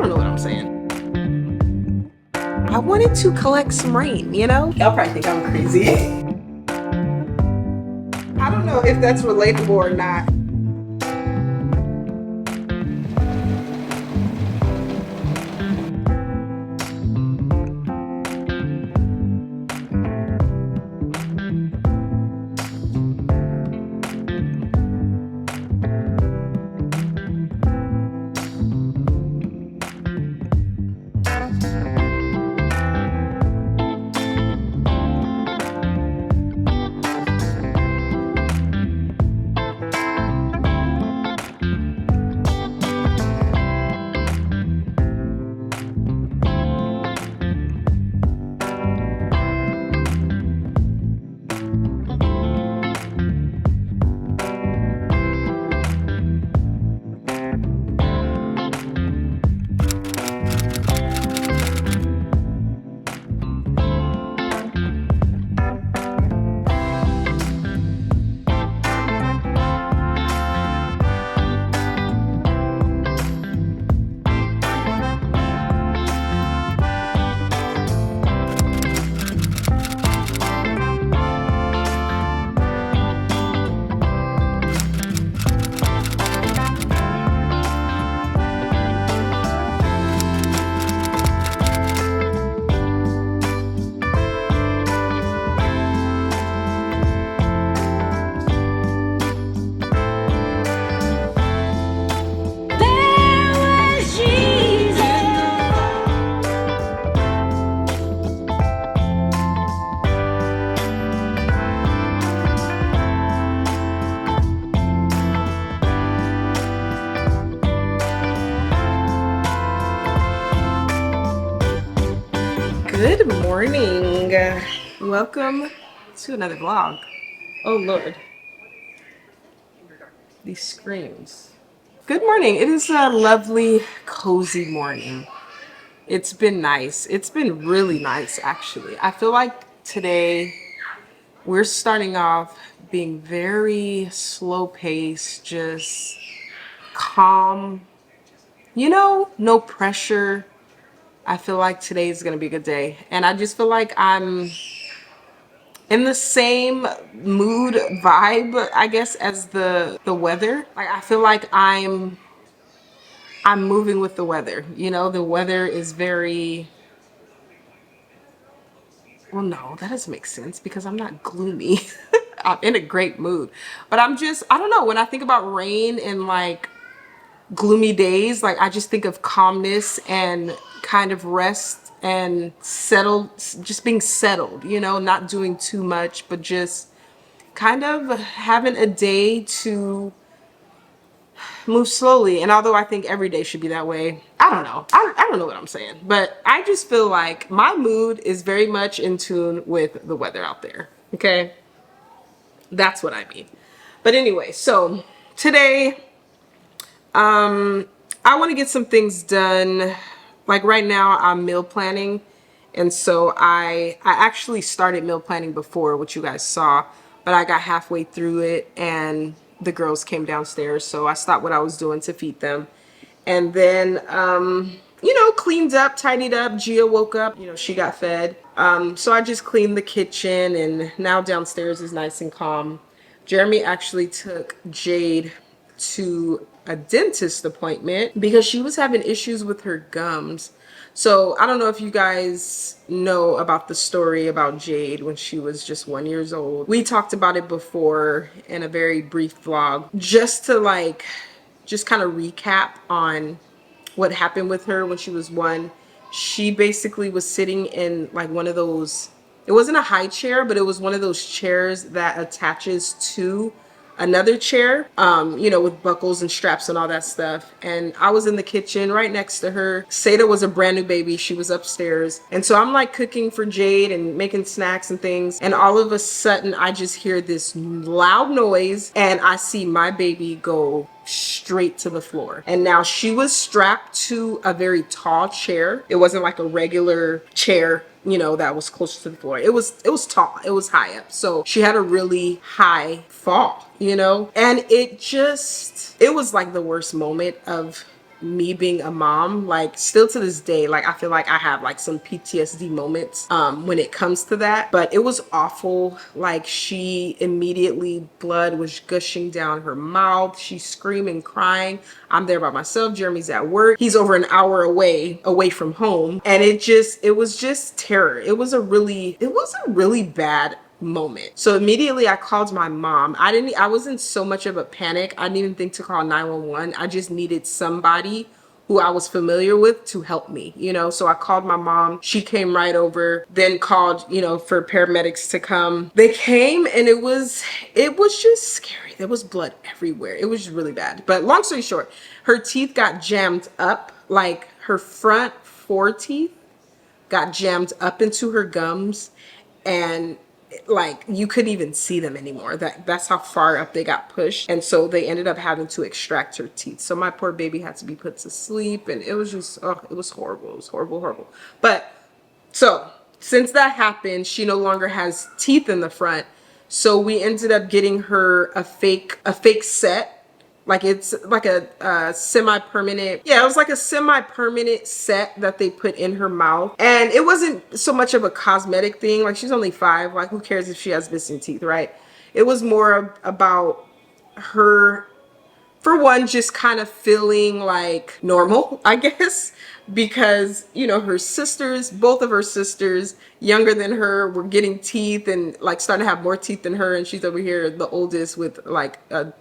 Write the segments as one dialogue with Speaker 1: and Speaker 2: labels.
Speaker 1: don't know what I'm saying. I wanted to collect some rain, you know? Y'all probably think I'm crazy. I don't know if that's relatable or not. Good morning. Welcome to another vlog. Oh Lord, these screams. Good morning. It is a lovely, cozy morning. It's been nice. It's been really nice, actually. I feel like today we're starting off being very slow paced, just calm, no pressure. I feel like today is going to be a good day. And I just feel like I'm in the same mood vibe, I guess, as the weather. Like I feel like I'm moving with the weather. The weather is very, well, no, that doesn't make sense because I'm not gloomy. I'm in a great mood. But I don't know, when I think about rain and like gloomy days, like I just think of calmness and kind of rest and settled, just being settled, not doing too much, but just kind of having a day to move slowly. And although I think every day should be that way, I don't know. I don't know what I'm saying. But I just feel like my mood is very much in tune with the weather out there. Okay? That's what I mean. But anyway, so today, I want to get some things done. Like right now, I'm meal planning. And so I actually started meal planning before, what you guys saw, but I got halfway through it and the girls came downstairs. So I stopped what I was doing to feed them. And then, cleaned up, tidied up. Gia woke up, she got fed. So I just cleaned the kitchen and now downstairs is nice and calm. Jeremy actually took Jade to a dentist appointment because she was having issues with her gums. So I don't know if you guys know about the story about Jade when she was just 1 year old. We talked about it before in a very brief vlog, just to just kind of recap on what happened with her when she was one. She basically was sitting in like one of those, it wasn't a high chair, but it was one of those chairs that attaches to another chair, with buckles and straps and all that stuff. And I was in the kitchen right next to her. Seda was a brand new baby. She was upstairs. And so I'm like cooking for Jade and making snacks and things. And all of a sudden I just hear this loud noise and I see my baby go straight to the floor. And now she was strapped to a very tall chair. It wasn't like a regular chair, that was close to the floor. It was tall. It was high up. So she had a really high fall, and it was like the worst moment of me being a mom, like still to this day, like I feel like I have like some PTSD moments when it comes to that. But it was awful. Like she immediately, blood was gushing down her mouth. She's screaming, crying. I'm there by myself. Jeremy's at work. He's over an hour away from home. And it was just terror. It was a really bad moment. So immediately I called my mom. I wasn't so much of a panic. I didn't even think to call 911. I just needed somebody who I was familiar with to help me, you know? So I called my mom. She came right over, then called, you know, for paramedics to come. They came and it was just scary. There was blood everywhere. It was just really bad. But long story short, her teeth got jammed up, like her front four teeth got jammed up into her gums, and like you couldn't even see them anymore. That's how far up they got pushed. And so they ended up having to extract her teeth. So my poor baby had to be put to sleep, and it was just, oh, it was horrible. It was horrible, horrible. But so since that happened, she no longer has teeth in the front. So we ended up getting her a fake set. Like it's like a semi-permanent, yeah, it was like a semi-permanent set that they put in her mouth. And it wasn't so much of a cosmetic thing. Like she's only 5. Like who cares if she has missing teeth, right? It was more about her, for one, just kind of feeling like normal, I guess, because, you know, her sisters, both of her sisters younger than her, were getting teeth and like starting to have more teeth than her. And she's over here, the oldest, with like a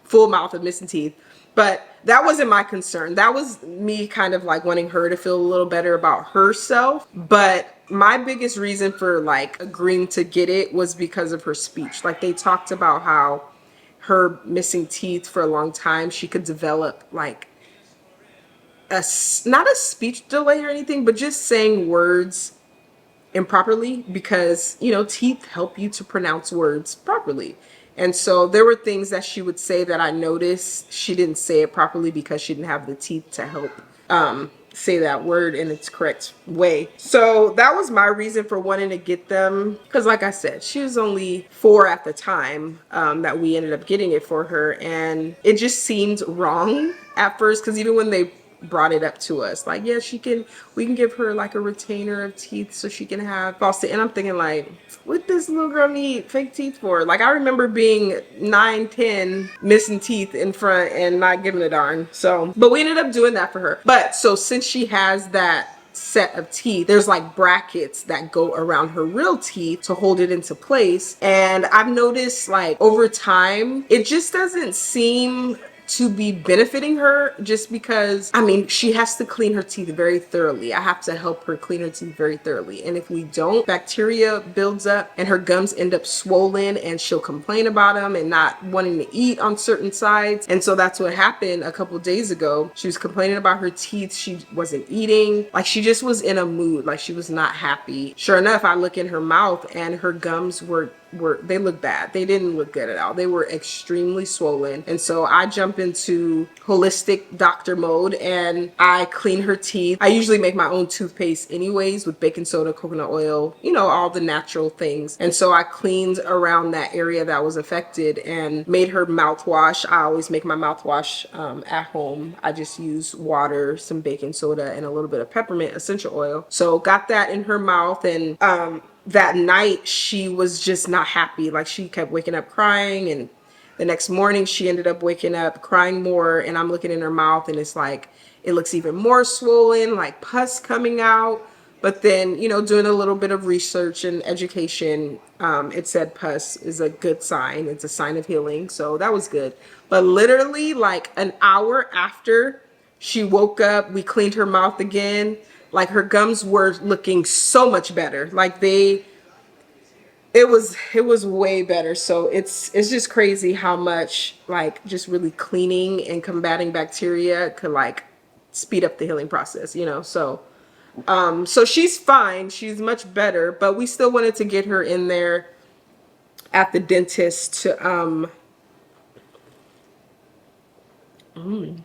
Speaker 1: full mouth of missing teeth. But that wasn't my concern. That was me kind of like wanting her to feel a little better about herself. But my biggest reason for like agreeing to get it was because of her speech. Like they talked about how her missing teeth for a long time, she could develop like not a speech delay or anything, but just saying words improperly, because, you know, teeth help you to pronounce words properly. And so there were things that she would say that I noticed she didn't say it properly because she didn't have the teeth to help say that word in its correct way. So that was my reason for wanting to get them, because like I said, she was only 4 at the time that we ended up getting it for her, and it just seemed wrong at first, because even when they brought it up to us, like, yeah, we can give her like a retainer of teeth so she can have false teeth. And I'm thinking like, what does little girl need fake teeth for? Like I remember being 9, 10, missing teeth in front and not giving a darn. So, but we ended up doing that for her. But so since she has that set of teeth, there's like brackets that go around her real teeth to hold it into place. And I've noticed like over time, it just doesn't seem to be benefiting her, just because, I mean, she has to clean her teeth very thoroughly. I have to help her clean her teeth very thoroughly. And if we don't, bacteria builds up and her gums end up swollen, and she'll complain about them and not wanting to eat on certain sides. And so that's what happened a couple days ago. She was complaining about her teeth. She wasn't eating. Like she just was in a mood. Like she was not happy. Sure enough, I look in her mouth and her gums they look bad. They didn't look good at all. They were extremely swollen. And so I jump into holistic doctor mode and I clean her teeth. I usually make my own toothpaste anyways, with baking soda, coconut oil, you know, all the natural things. And so I cleaned around that area that was affected and made her mouthwash. I always make my mouthwash at home. I just use water, some baking soda, and a little bit of peppermint essential oil. So got that in her mouth, and that night she was just not happy. Like she kept waking up crying, and the next morning she ended up waking up crying more, and I'm looking in her mouth and it's like it looks even more swollen, like pus coming out. But then, you know, doing a little bit of research and education, it said pus is a good sign. It's a sign of healing. So that was good. But literally like an hour after she woke up, we cleaned her mouth again. Like her gums were looking so much better. Like it was way better. So it's just crazy how much like just really cleaning and combating bacteria could like speed up the healing process, you know? So so she's fine. She's much better, but we still wanted to get her in there at the dentist to oh,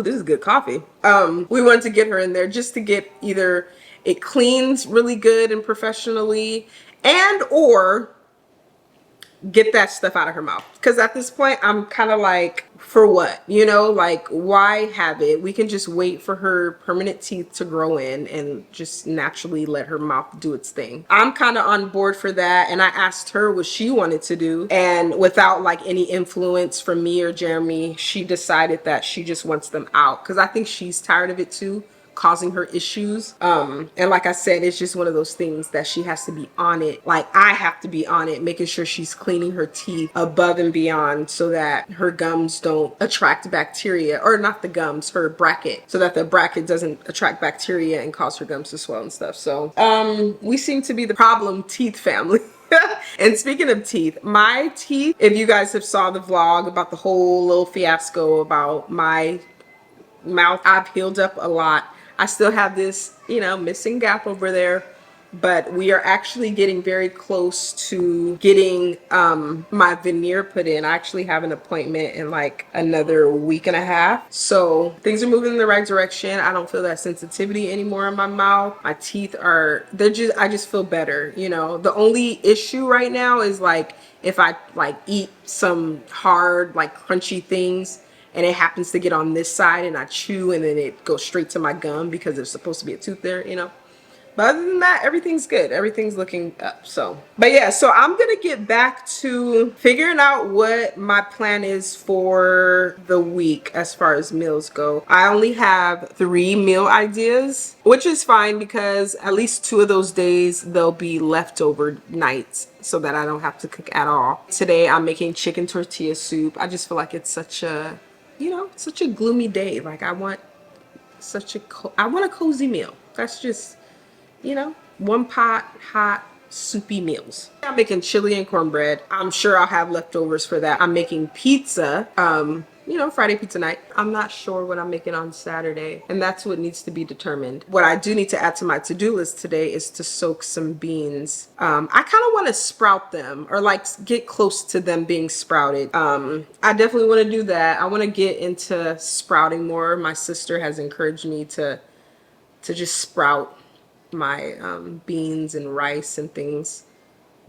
Speaker 1: this is good coffee. We wanted to get her in there just to get either it cleans really good and professionally, and or get that stuff out of her mouth. Because at this point, I'm kind of like, for what? You know, like, why have it? We can just wait for her permanent teeth to grow in and just naturally let her mouth do its thing. I'm kind of on board for that. And I asked her what she wanted to do. And without like any influence from me or Jeremy, she decided that she just wants them out. Because I think she's tired of it too, causing her issues. And like I said, it's just one of those things that she has to be on it. Like I have to be on it, making sure she's cleaning her teeth above and beyond so that her gums don't attract bacteria, or not the gums, her bracket, so that the bracket doesn't attract bacteria and cause her gums to swell and stuff. So we seem to be the problem teeth family. And speaking of teeth, my teeth, if you guys have saw the vlog about the whole little fiasco about my mouth, I've healed up a lot. I still have this, you know, missing gap over there, but we are actually getting very close to getting my veneer put in. I actually have an appointment in like another week and a half. So things are moving in the right direction. I don't feel that sensitivity anymore in my mouth. My teeth are, I just feel better, you know. The only issue right now is like if I like eat some hard, like crunchy things, and it happens to get on this side and I chew and then it goes straight to my gum because there's supposed to be a tooth there, you know. But other than that, everything's good. Everything's looking up. So, but yeah, so I'm gonna get back to figuring out what my plan is for the week as far as meals go. I only have 3 meal ideas, which is fine because at least 2 of those days they'll be leftover nights so that I don't have to cook at all. Today I'm making chicken tortilla soup. I just feel like it's such a, you know, such a gloomy day. Like I want a cozy meal. That's just, you know, one pot hot soupy meals. I'm making chili and cornbread. I'm sure I'll have leftovers for that. I'm making pizza, you know, Friday pizza night. I'm not sure what I'm making on Saturday, and that's what needs to be determined. What I do need to add to my to-do list today is to soak some beans. I kind of want to sprout them, or like get close to them being sprouted. I definitely want to do that. I want to get into sprouting more. My sister has encouraged me to just sprout my beans and rice and things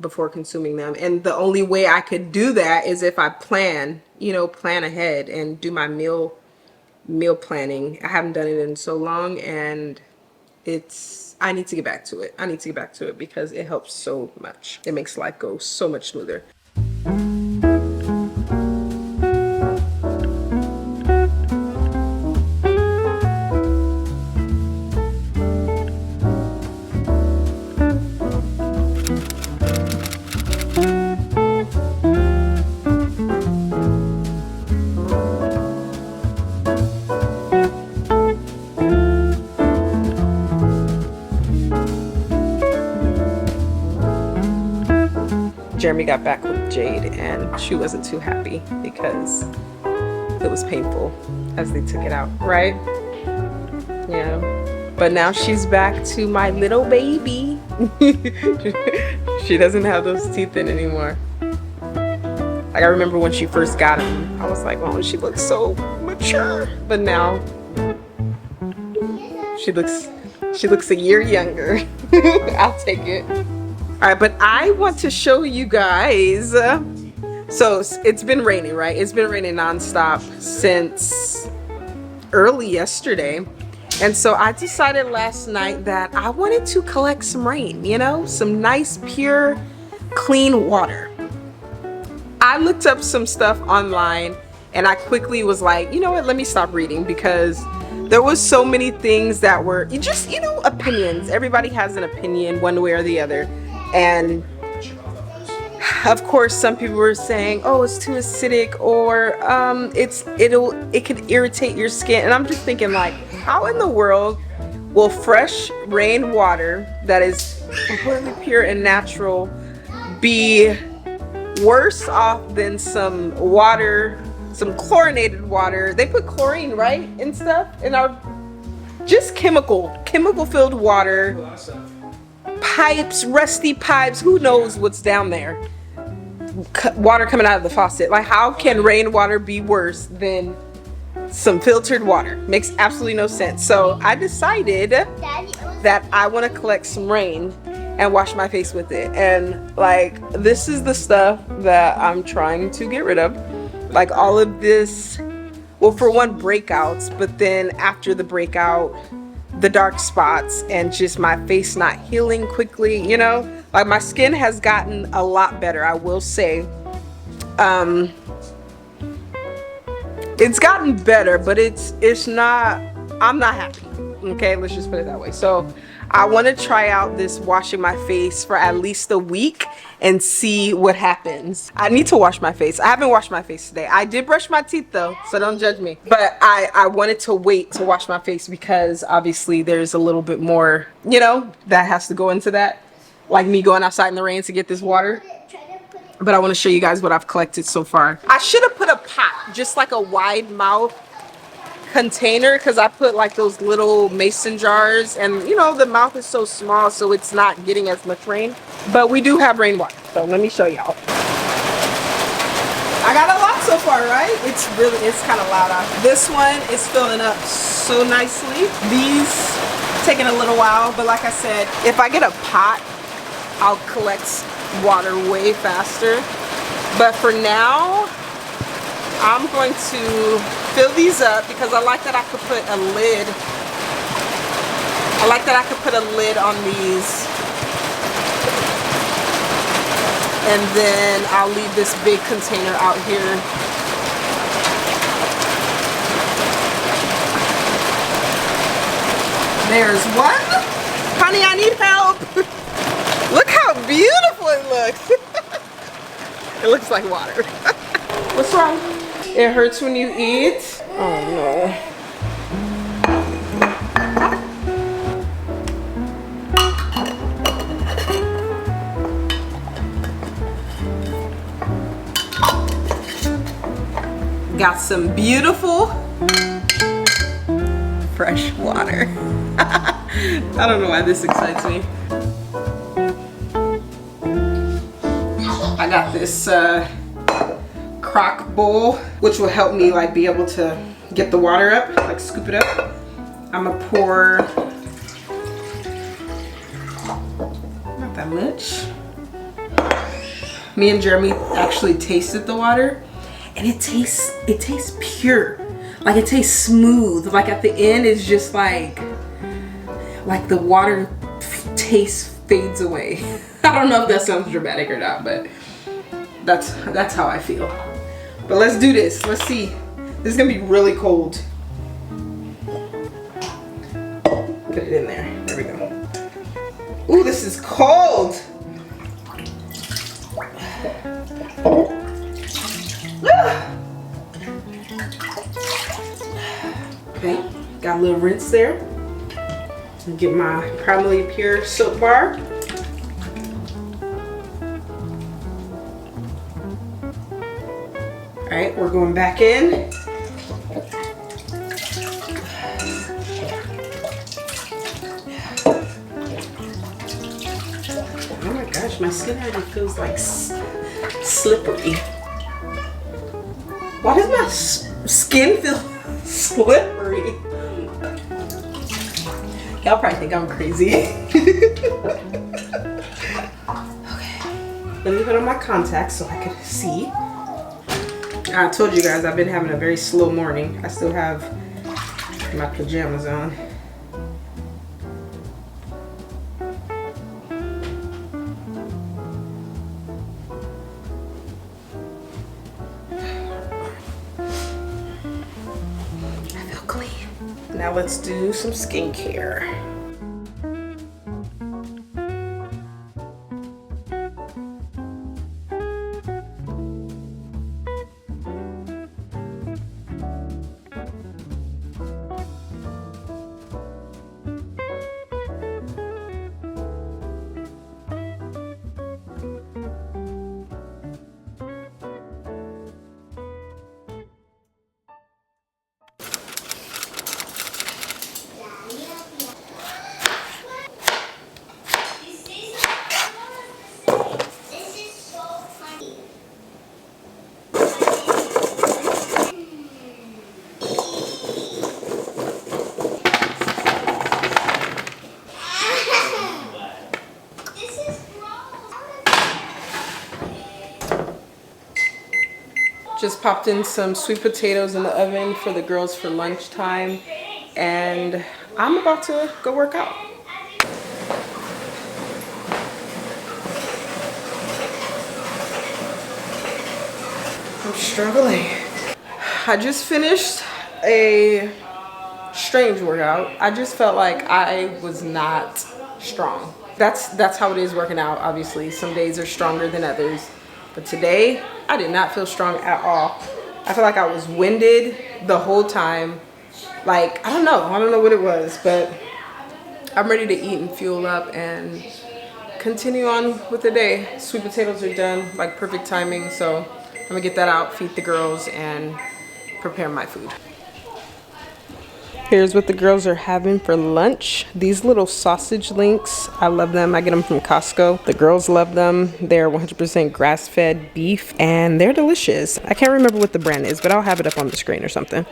Speaker 1: before consuming them. And the only way I could do that is if I plan, you know, plan ahead and do my meal planning. I haven't done it in so long, and I need to get back to it. I need to get back to it because it helps so much. It makes life go so much smoother. Jeremy got back with Jade and she wasn't too happy because it was painful as they took it out, right? Yeah. But now she's back to my little baby. She doesn't have those teeth in anymore. Like I remember when she first got them, I was like, oh, she looks so mature. But now she looks a year younger. I'll take it. All right, but I want to show you guys. So it's been raining, right? It's been raining nonstop since early yesterday. And so I decided last night that I wanted to collect some rain, you know, some nice, pure, clean water. I looked up some stuff online and I quickly was like, you know what, let me stop reading because there was so many things that were just, you know, opinions. Everybody has an opinion one way or the other. And of course, some people were saying, oh, it's too acidic, or it could irritate your skin. And I'm just thinking, like, how in the world will fresh rainwater that is completely pure and natural be worse off than some water, some chlorinated water? They put chlorine, right, and stuff in our just chemical filled water. Pipes, rusty pipes, who knows what's down there. Water coming out of the faucet. Like, how can rainwater be worse than some filtered water? Makes absolutely no sense. So I decided that I want to collect some rain and wash my face with it. And like, this is the stuff that I'm trying to get rid of. Like all of this, well, for one, breakouts, but then after the breakout, the dark spots and just my face not healing quickly, you know? Like my skin has gotten a lot better, I will say. It's gotten better, but it's not, I'm not happy. Okay, let's just put it that way. So I want to try out this washing my face for at least a week and see what happens. I need to wash my face. I haven't washed my face today. I did brush my teeth though, so don't judge me. But I wanted to wait to wash my face because obviously there's a little bit more, you know, that has to go into that. Like me going outside in the rain to get this water. But I want to show you guys what I've collected so far. I should have put a pot, just like a wide mouth container, because I put like those little mason jars, and you know the mouth is so small, so it's not getting as much rain. But we do have rainwater, so let me show y'all. I got a lot so far, right? It's kind of loud out. This one is filling up so nicely. These taking a little while, but like I said, if I get a pot, I'll collect water way faster. But for now, I'm going to fill these up because I like that I could put a lid. I like that I could put a lid on these. And then I'll leave this big container out here. There's one. Honey, I need help. Look how beautiful it looks. It looks like water. What's wrong? It hurts when you eat? Oh no. Got some beautiful fresh water. I don't know why this excites me. I got this crock bowl, which will help me like be able to get the water up, like scoop it up. I'm gonna pour, not that much. Me and Jeremy actually tasted the water, and it tastes pure. Like it tastes smooth. Like at the end, it's just like the water taste fades away. I don't know if that sounds dramatic or not, but that's how I feel. But let's do this. Let's see. This is gonna be really cold. Put it in there. There we go. Ooh, this is cold. Okay, got a little rinse there. Get my Primarily Pure soap bar. All right, we're going back in. Oh my gosh, my skin already feels like slippery. Why does my skin feel slippery? Y'all probably think I'm crazy. Okay, let me put on my contacts so I can see. I told you guys I've been having a very slow morning. I still have my pajamas on. I feel clean. Now let's do some skincare. just popped in some sweet potatoes in the oven for the girls for lunchtime, and I'm about to go work out. I'm struggling. I just finished a strange workout. I just felt like I was not strong. That's how it is working out, obviously. Some days are stronger than others. But today, I did not feel strong at all. I feel like I was winded the whole time. Like, I don't know what it was, but I'm ready to eat and fuel up and continue on with the day. Sweet potatoes are done, like perfect timing. So I'm gonna get that out, feed the girls, and prepare my food. Here's what the girls are having for lunch. These little sausage links, I love them. I get them from Costco. The girls love them. They're 100% grass-fed beef, and they're delicious. I can't remember what the brand is, but I'll have it up on the screen or something.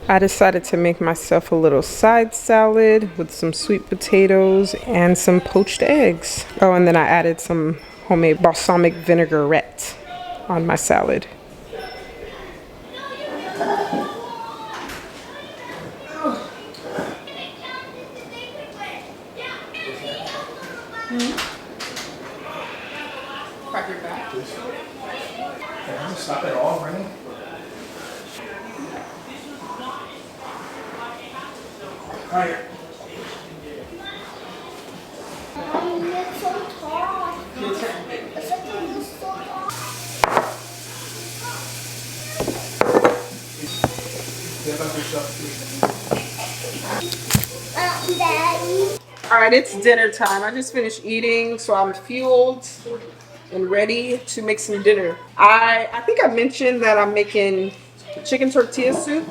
Speaker 1: I decided to make myself a little side salad with some sweet potatoes and some poached eggs. Oh, and then I added some homemade balsamic vinaigrette on my salad. Crack your back.
Speaker 2: Can I stop it all, right? Higher.
Speaker 3: It's so tall. It's so tall. Daddy.
Speaker 1: All right, it's dinner time. I just finished eating, so I'm fueled and ready to make some dinner. I think I mentioned that I'm making chicken tortilla soup.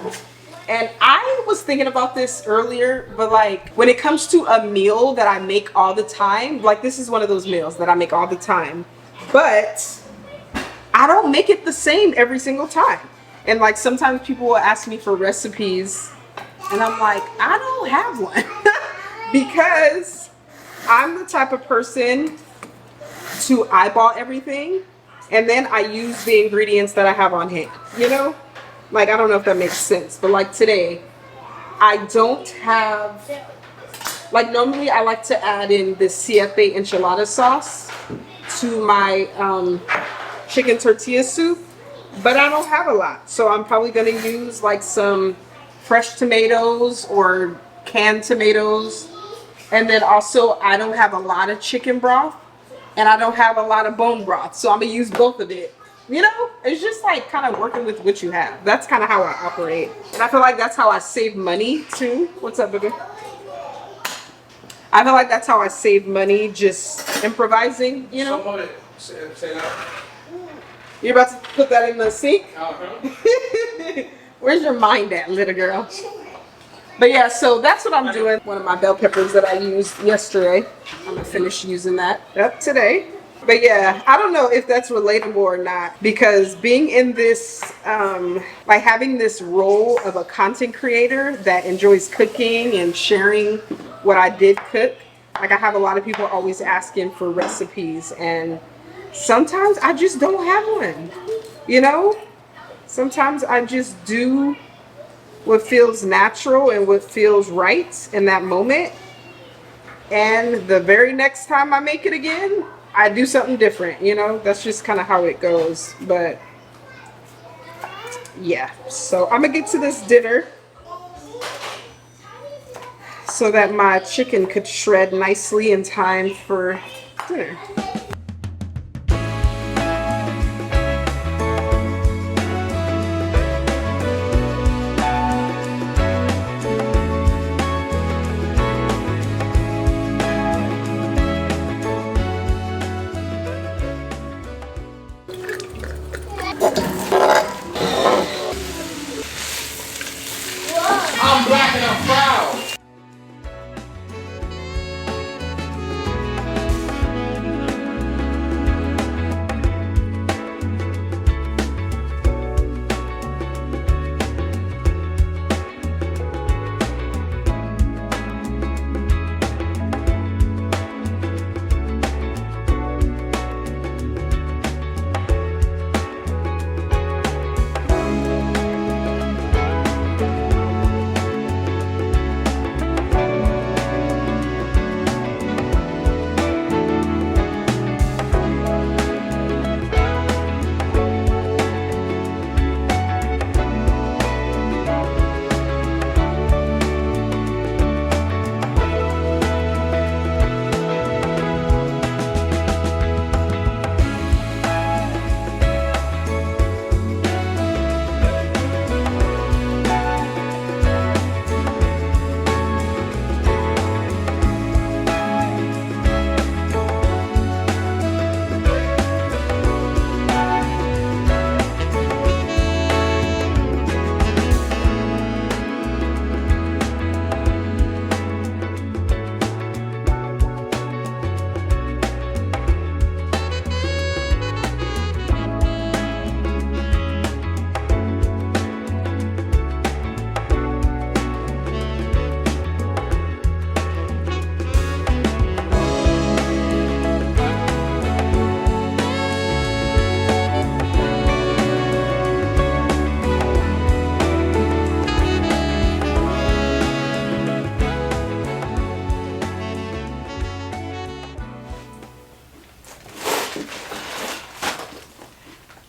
Speaker 1: And I was thinking about this earlier, but like when it comes to a meal that I make all the time, like this is one of those meals that I make all the time, but I don't make it the same every single time. And like sometimes people will ask me for recipes and I'm like, I don't have one because I'm the type of person to eyeball everything and then I use the ingredients that I have on hand, you know? Like, I don't know if that makes sense, but like today, I don't have, like normally I like to add in the siete enchilada sauce to my chicken tortilla soup, but I don't have a lot. So I'm probably gonna use like some fresh tomatoes or canned tomatoes. And then also I don't have a lot of chicken broth and I don't have a lot of bone broth. So I'm gonna use both of it. You know, it's just like kind of working with what you have. That's kind of how I operate. And I feel like that's how I save money too. What's up, baby? I feel like that's how I save money, just improvising, you know?
Speaker 2: Someone say that.
Speaker 1: You're about to put that in the sink?
Speaker 2: Uh-huh.
Speaker 1: Where's your mind at, little girl? But yeah, so that's what I'm doing. One of my bell peppers that I used yesterday. I'm gonna finish using that today. But yeah, I don't know if that's relatable or not because being in this, like having this role of a content creator that enjoys cooking and sharing what I did cook, like I have a lot of people always asking for recipes and sometimes I just don't have one, you know? Sometimes I just do what feels natural and what feels right in that moment. And the very next time I make it again, I do something different, you know? That's just kind of how it goes. But yeah, so I'm gonna get to this dinner so that my chicken could shred nicely in time for dinner.
Speaker 2: I'm black and I'm proud.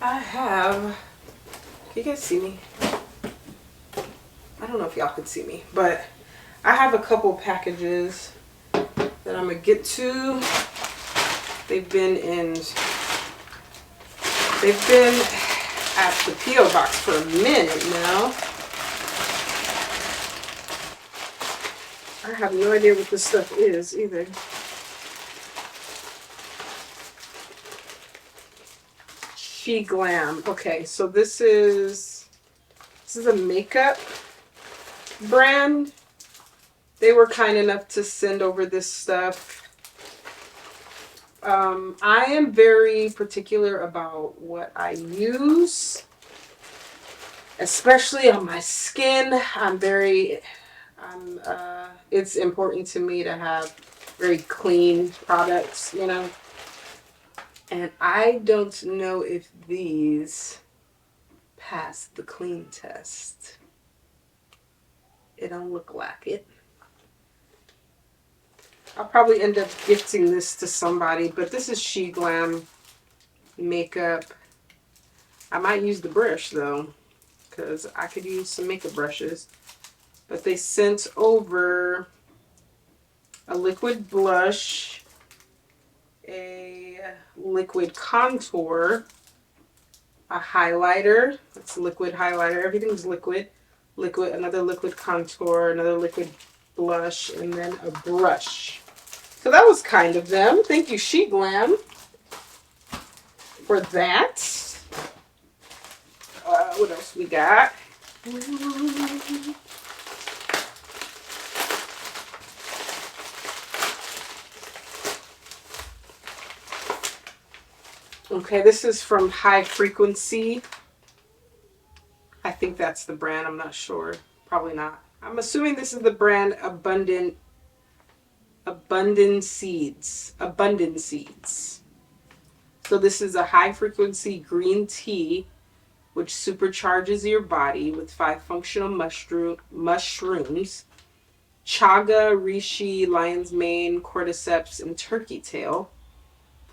Speaker 1: I have, can you guys see me? I don't know if y'all can see me, but I have a couple packages that I'm gonna get to. They've been at the P.O. box for a minute now. I have no idea what this stuff is either. She Glam. Okay, so this is a makeup brand. They were kind enough to send over this stuff. I am very particular about what I use, especially on my skin. It's important to me to have very clean products, you know. And I don't know if these pass the clean test. It don't look like it. I'll probably end up gifting this to somebody, but this is She Glam makeup. I might use the brush though, because I could use some makeup brushes. But they sent over a liquid blush, a liquid contour, a highlighter. It's liquid highlighter. Everything's liquid. Liquid, another liquid contour, another liquid blush, and then a brush. So that was kind of them. Thank you, She Glam, for that. What else we got? Okay, this is from High Frequency. I think that's the brand. I'm not sure. Probably not. I'm assuming this is the brand Abundant Seeds. Abundant Seeds. So this is a high frequency green tea which supercharges your body with 5 functional mushrooms: chaga, reishi, lion's mane, cordyceps, and turkey tail,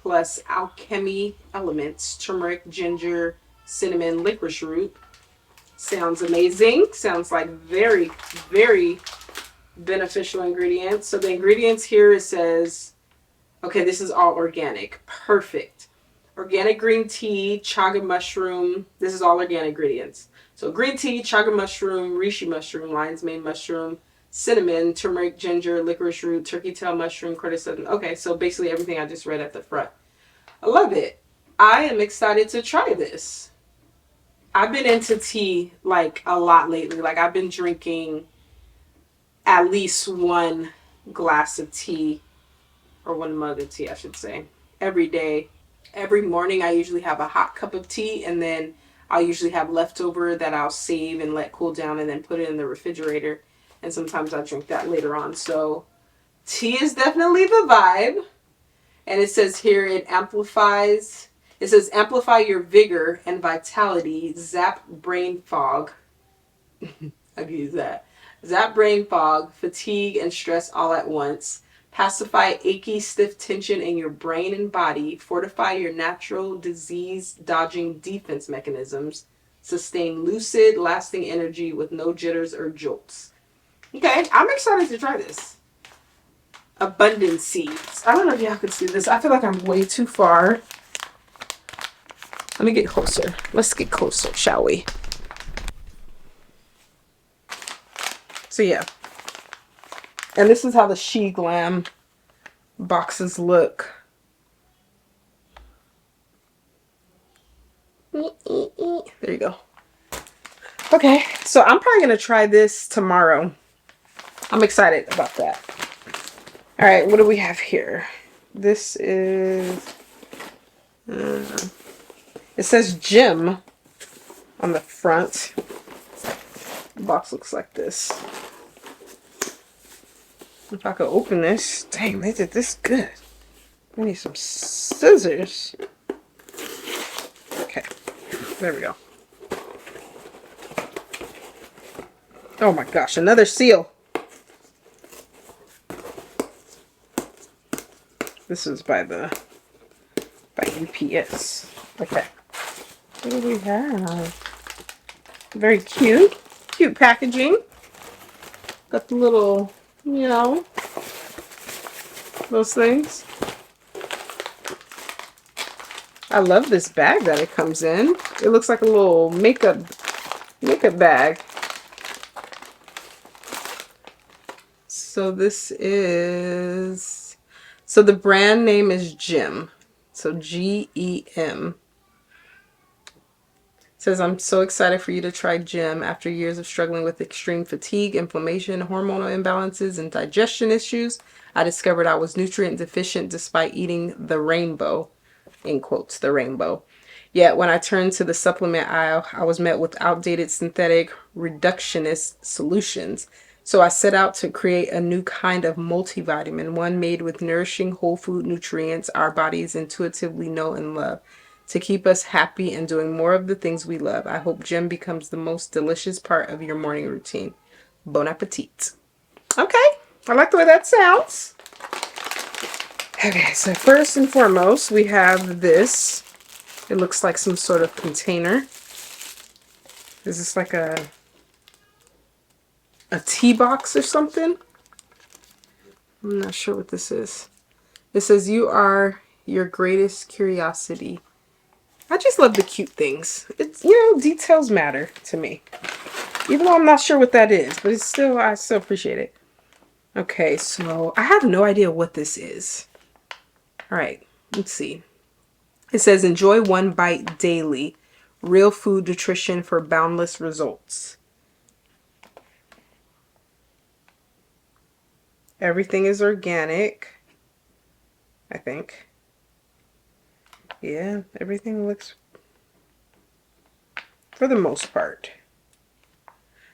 Speaker 1: plus alchemy elements: turmeric, ginger, cinnamon, licorice root. Sounds amazing. Sounds like very, very beneficial ingredients. So the ingredients here, it says, okay, this is all organic. Perfect. Organic green tea, chaga mushroom. This is all organic ingredients. So green tea, chaga mushroom, reishi mushroom, lion's mane mushroom, cinnamon, turmeric, ginger, licorice root, turkey tail mushroom, cordyceps. Okay, so basically everything I just read at the front. I love it. I am excited to try this. I've been into tea like a lot lately. Like I've been drinking at least 1 glass of tea, or 1 mug of tea, I should say, every day. Every morning I usually have a hot cup of tea, and then I'll usually have leftover that I'll save and let cool down and then put it in the refrigerator. And sometimes I drink that later on. So tea is definitely the vibe. And it says here it says amplify your vigor and vitality, zap brain fog. I can use that. Zap brain fog, fatigue, and stress all at once. Pacify achy, stiff tension in your brain and body. Fortify your natural disease-dodging defense mechanisms. Sustain lucid, lasting energy with no jitters or jolts. Okay, I'm excited to try this. Abundant Seeds. I don't know if y'all can see this. I feel like I'm way too far. Let me get closer. Let's get closer, shall we? So yeah. And this is how the She Glam boxes look. There you go. Okay, so I'm probably going to try this tomorrow. I'm excited about that. All right, what do we have here? This is... it says Gym on the front. The box looks like this. If I could open this. Dang, they did this good. I need some scissors. Okay, there we go. Oh my gosh, another seal. This is by UPS. Okay. What do we have? Very cute. Cute packaging. Got the little, you know, those things. I love this bag that it comes in. It looks like a little makeup bag. So this is, so the brand name is Gem. So Gem. Says, I'm so excited for you to try Gem. After years of struggling with extreme fatigue, inflammation, hormonal imbalances, and digestion issues, I discovered I was nutrient deficient despite eating the rainbow, in quotes, the rainbow. Yet when I turned to the supplement aisle, I was met with outdated synthetic reductionist solutions. So I set out to create a new kind of multivitamin, one made with nourishing whole food nutrients our bodies intuitively know and love, to keep us happy and doing more of the things we love. I hope Gem becomes the most delicious part of your morning routine. Bon appetit. Okay, I like the way that sounds. Okay, so first and foremost, we have this. It looks like some sort of container. Is this like a tea box or something? I'm not sure what this is. It says, you are your greatest curiosity. I just love the cute things. It's, you know, details matter to me. Even though I'm not sure what that is, but it's still, I still appreciate it. Okay, so I have no idea what this is. All right, let's see. It says, enjoy one bite daily. Real food nutrition for boundless results. Everything is organic, I think. Yeah, everything looks, for the most part.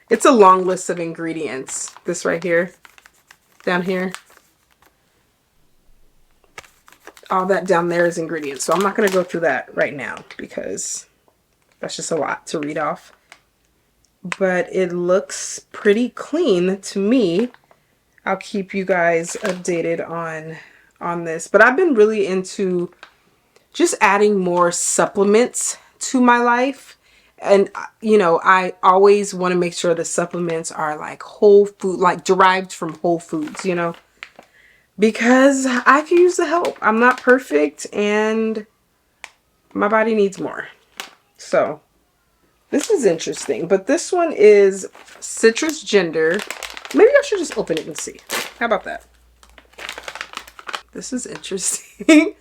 Speaker 1: It's a long list of ingredients. This right here, down here. All that down there is ingredients. So I'm not going to go through that right now because that's just a lot to read off. But it looks pretty clean to me. I'll keep you guys updated on this. But I've been really into just adding more supplements to my life. And, you know, I always want to make sure the supplements are like whole food, like derived from whole foods, you know, because I could use the help. I'm not perfect and my body needs more. So this is interesting. But this one is citrus ginger. Maybe I should just open it and see. How about that? This is interesting.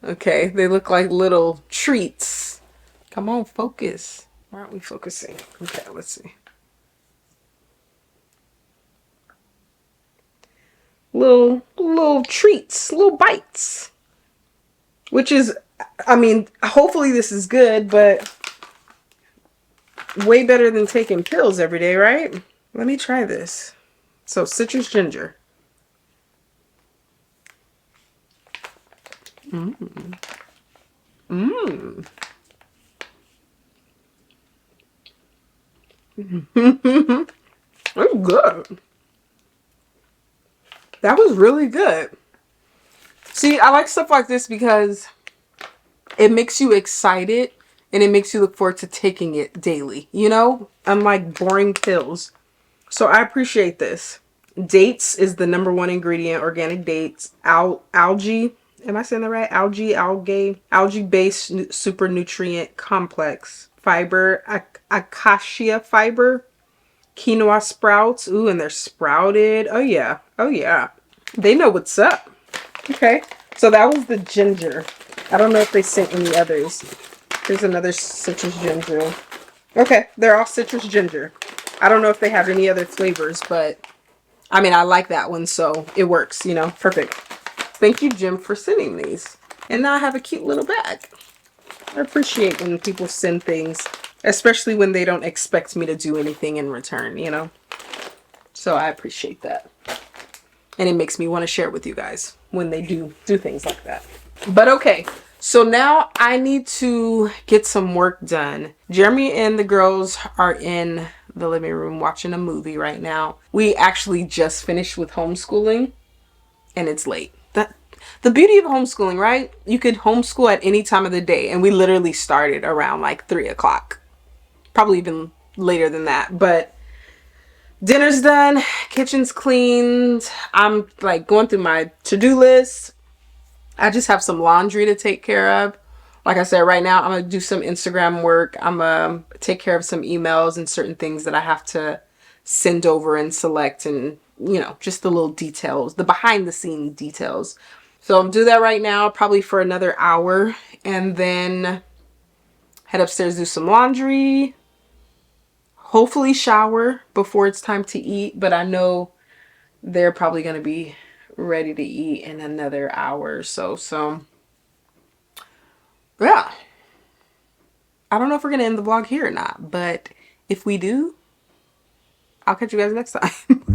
Speaker 1: Okay, they look like little treats. Come on, focus. Why aren't we focusing? Okay, let's see. Little treats, little bites. Which is, I mean, hopefully this is good, but way better than taking pills every day, right? Let me try this. So, citrus ginger. Mmm. Mmm. It's good. That was really good. See, I like stuff like this because it makes you excited and it makes you look forward to taking it daily, you know? Unlike boring pills. So I appreciate this. Dates is the #1 ingredient, organic dates. Algae, am I saying that right? Algae-based super nutrient complex. Fiber, acacia fiber. Quinoa sprouts. Ooh, and they're sprouted. Oh yeah. Oh yeah. They know what's up. Okay. So that was the ginger. I don't know if they sent any others. Here's another citrus ginger. Okay. They're all citrus ginger. I don't know if they have any other flavors, but I mean, I like that one, so it works, you know, perfect. Thank you, Jim, for sending these. And now I have a cute little bag. I appreciate when people send things, especially when they don't expect me to do anything in return, you know? So I appreciate that. And it makes me want to share with you guys when they do things like that. But okay, so now I need to get some work done. Jeremy and the girls are in the living room watching a movie right now. We actually just finished with homeschooling and it's late. The beauty of homeschooling, right? You could homeschool at any time of the day. And we literally started around like 3 o'clock, probably even later than that. But dinner's done, kitchen's cleaned. I'm like going through my to-do list. I just have some laundry to take care of. Like I said, right now I'm gonna do some Instagram work. I'm gonna take care of some emails and certain things that I have to send over and select, and just the little details, the behind the scene details. So I'll do that right now, probably for another hour, and then head upstairs, do some laundry, hopefully shower before it's time to eat. But I know they're probably gonna be ready to eat in another hour or so. So yeah, I don't know if we're gonna end the vlog here or not, but if we do, I'll catch you guys next time.